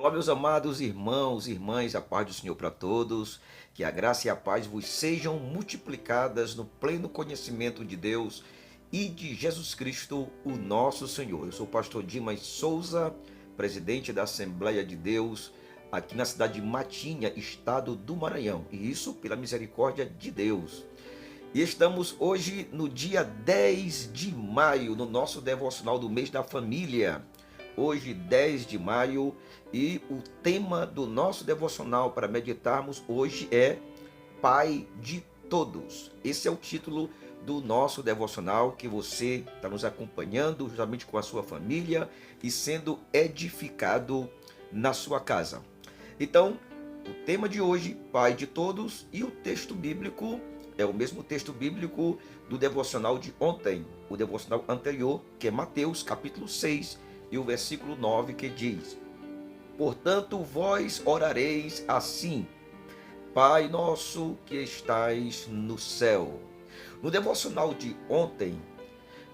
Olá, meus amados irmãos e irmãs, a paz do Senhor para todos, que a graça e a paz vos sejam multiplicadas no pleno conhecimento de Deus e de Jesus Cristo, o nosso Senhor. Eu sou o pastor Dimas Souza, presidente da Assembleia de Deus, aqui na cidade de Matinha, estado do Maranhão, e isso pela misericórdia de Deus. E estamos hoje no dia 10 de maio, no nosso devocional do mês da família. Hoje, 10 de maio, e o tema do nosso devocional para meditarmos hoje é Pai de Todos. Esse é o título do nosso devocional que você está nos acompanhando justamente com a sua família e sendo edificado na sua casa. Então, o tema de hoje, Pai de Todos, e o texto bíblico é o mesmo texto bíblico do devocional de ontem, o devocional anterior, que é Mateus capítulo 6, e o versículo 9, que diz: Portanto, vós orareis assim: Pai nosso que estais no céu. No devocional de ontem,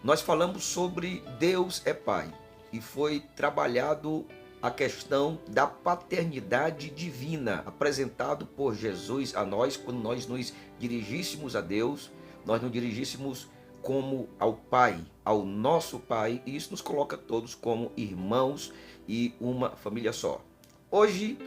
nós falamos sobre Deus é Pai, e foi trabalhado a questão da paternidade divina, apresentado por Jesus a nós, quando nós nos dirigíssemos a Deus, nós nos dirigíssemos como ao Pai, ao nosso Pai, e isso nos coloca todos como irmãos e uma família só. Hoje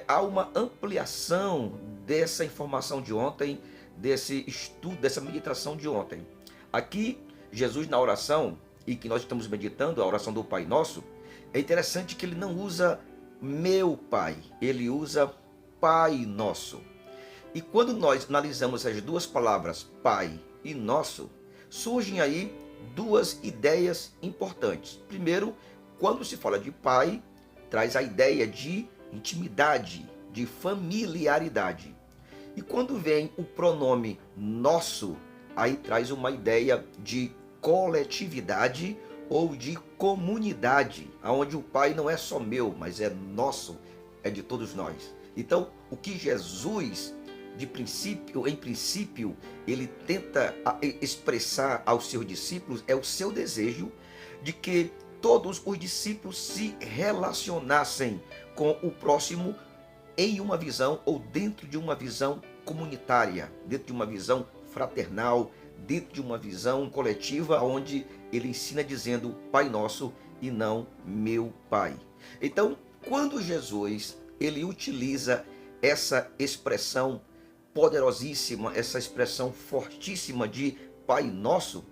há uma ampliação dessa informação de ontem, desse estudo, dessa meditação de ontem. Aqui, Jesus na oração, e que nós estamos meditando, a oração do Pai Nosso, é interessante que ele não usa meu Pai, ele usa Pai Nosso. E quando nós analisamos as duas palavras, Pai e Nosso, surgem aí duas ideias importantes. Primeiro, quando se fala de pai, traz a ideia de intimidade, de familiaridade. E quando vem o pronome nosso, aí traz uma ideia de coletividade ou de comunidade, onde o pai não é só meu, mas é nosso, é de todos nós. Então, o que Jesus em princípio, ele tenta expressar aos seus discípulos é o seu desejo de que todos os discípulos se relacionassem com o próximo em uma visão ou dentro de uma visão comunitária, dentro de uma visão fraternal, dentro de uma visão coletiva, onde ele ensina dizendo Pai Nosso e não meu Pai. Então, quando Jesus ele utiliza essa expressão poderosíssima, essa expressão fortíssima de Pai Nosso,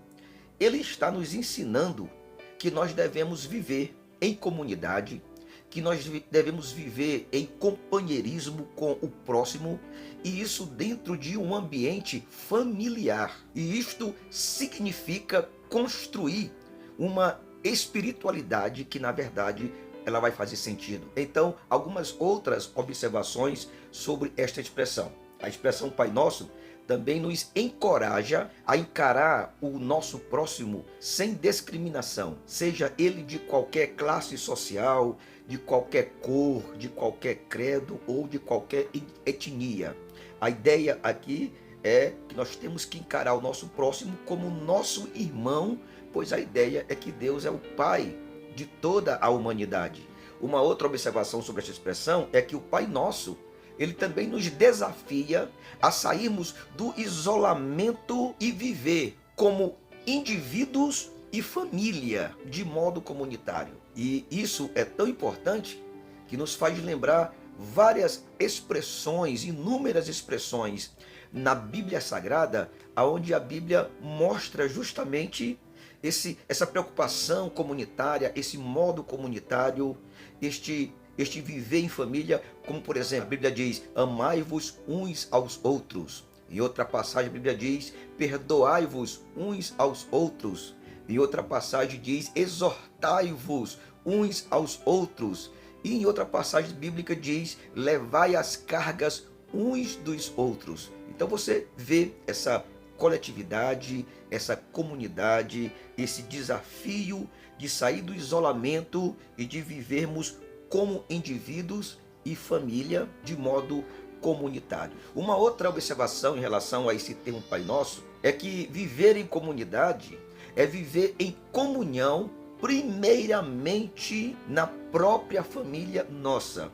ele está nos ensinando que nós devemos viver em comunidade, que nós devemos viver em companheirismo com o próximo, e isso dentro de um ambiente familiar. E isto significa construir uma espiritualidade que, na verdade, ela vai fazer sentido. Então, algumas outras observações sobre esta expressão. A expressão Pai Nosso também nos encoraja a encarar o nosso próximo sem discriminação, seja ele de qualquer classe social, de qualquer cor, de qualquer credo ou de qualquer etnia. A ideia aqui é que nós temos que encarar o nosso próximo como nosso irmão, pois a ideia é que Deus é o Pai de toda a humanidade. Uma outra observação sobre essa expressão é que o Pai Nosso, ele também nos desafia a sairmos do isolamento e viver como indivíduos e família, de modo comunitário. E isso é tão importante que nos faz lembrar várias expressões, inúmeras expressões na Bíblia Sagrada, onde a Bíblia mostra justamente essa preocupação comunitária, esse modo comunitário, este viver em família, como por exemplo, a Bíblia diz, amai-vos uns aos outros. Em outra passagem a Bíblia diz, perdoai-vos uns aos outros. Em outra passagem diz, exortai-vos uns aos outros. E em outra passagem bíblica diz, levai as cargas uns dos outros. Então você vê essa coletividade, essa comunidade, esse desafio de sair do isolamento e de vivermos como indivíduos e família de modo comunitário. Uma outra observação em relação a esse termo Pai Nosso é que viver em comunidade é viver em comunhão primeiramente na própria família nossa.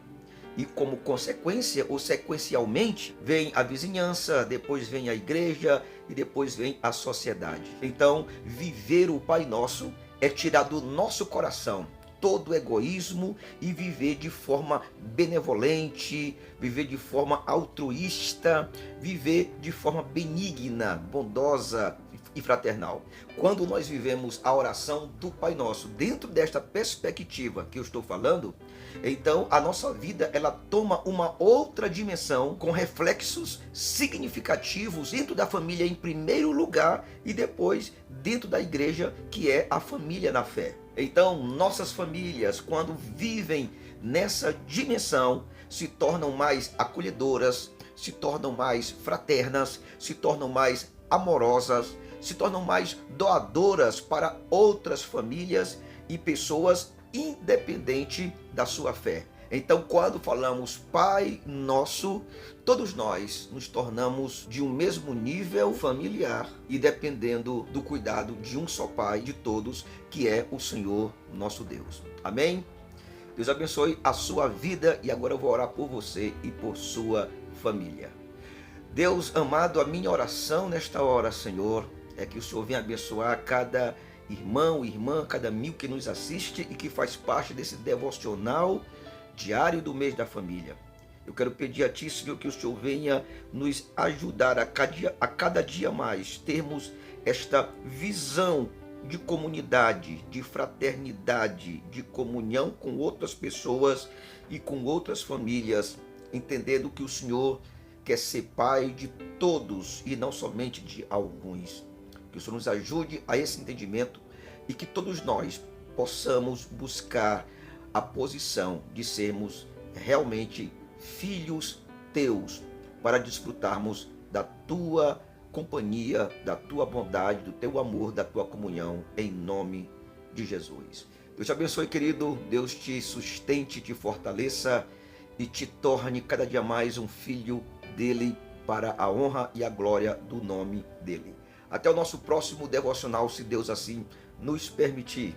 E como consequência, ou sequencialmente, vem a vizinhança, depois vem a igreja e depois vem a sociedade. Então, viver o Pai Nosso é tirar do nosso coração todo o egoísmo e viver de forma benevolente, viver de forma altruísta, viver de forma benigna, bondosa e fraternal. Quando nós vivemos a oração do Pai Nosso dentro desta perspectiva que eu estou falando, então a nossa vida ela toma uma outra dimensão com reflexos significativos dentro da família em primeiro lugar e depois dentro da igreja, que é a família na fé. Então, nossas famílias, quando vivem nessa dimensão, se tornam mais acolhedoras, se tornam mais fraternas, se tornam mais amorosas, se tornam mais doadoras para outras famílias e pessoas, independente da sua fé. Então, quando falamos Pai Nosso, todos nós nos tornamos de um mesmo nível familiar e dependendo do cuidado de um só Pai de todos, que é o Senhor nosso Deus. Amém? Deus abençoe a sua vida e agora eu vou orar por você e por sua família. Deus amado, a minha oração nesta hora, Senhor, é que o Senhor venha abençoar cada irmão, irmã, cada amigo que nos assiste e que faz parte desse devocional diário do mês da família. Eu quero pedir a Ti, Senhor, que o Senhor venha nos ajudar a cada dia mais termos esta visão de comunidade, de fraternidade, de comunhão com outras pessoas e com outras famílias, entendendo que o Senhor quer ser Pai de todos e não somente de alguns. Que o Senhor nos ajude a esse entendimento e que todos nós possamos buscar a posição de sermos realmente filhos teus, para desfrutarmos da tua companhia, da tua bondade, do teu amor, da tua comunhão, em nome de Jesus. Deus te abençoe, querido. Deus te sustente, te fortaleça e te torne cada dia mais um filho dele, para a honra e a glória do nome dele. Até o nosso próximo devocional, se Deus assim nos permitir.